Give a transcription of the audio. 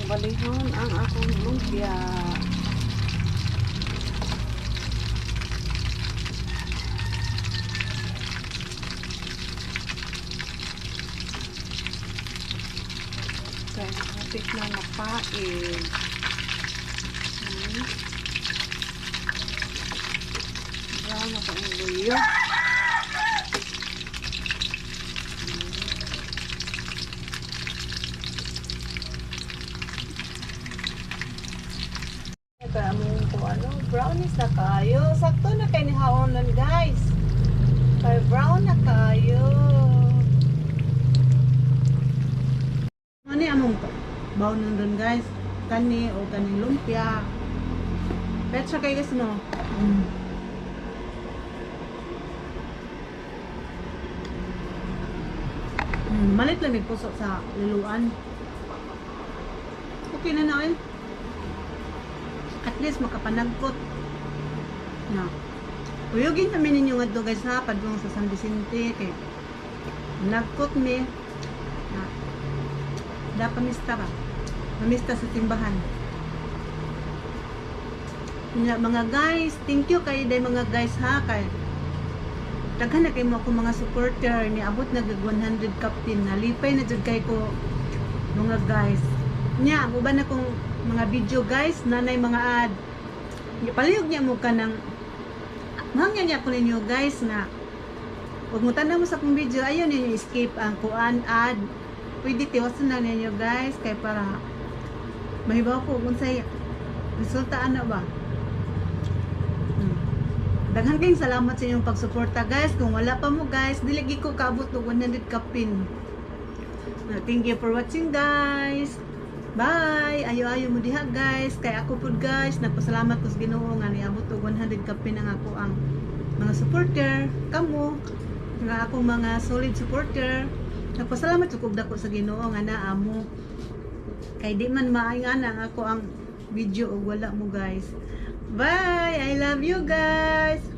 balihon ang akong lumpia. Kaya hapit na mapain. Brown na pa ang luyo. Kaya mo kung ano, brownies na kayo. Sakto na kayo ni haonan, guys. Kaya brown na kayo. Ano yung among baon nun guys? Kani o kaning lumpia. Petsa kayo guys, no? Malit lang may puso sa liluan. Okay na na, eh. At least makapanagkot na uyugin kami ninyo nga to guys ha, padung sa San Vicente kay nagkot mi na dapat mamista sa timbahan mga guys. Thank you kay day mga guys ha, kay daghan na kay mo ako mga supporter ni abot na 100 captain nalipay na jud kay ko mga guys nya uban na kong mga video guys, nanay mga ad. Palihog niya mo ka ng mahangyan niya ko ninyo guys na huwag mo tanda mo sa akong video, ayun ninyo escape ang kuan ad. Pwede tiwasan na ninyo guys, kaya para mahibaw ko kung say resulta ano ba. Daghan kayong salamat sa inyong pagsuporta guys. Kung wala pa mo guys, dilagi ko kaabot to 100 kapin. Thank you for watching guys. Bye! Ayo-ayo mo diha guys. Kay ako po guys, nagpasalamat ko sa Ginoo nga niabot og 100 kapin ang ako ang mga supporter. Kamo nga akong mga solid supporter. Nagpasalamat ko dako sa Ginoo nga naa mo. Kay di man maayana ang ako ang video og wala mo guys. Bye! I love you guys!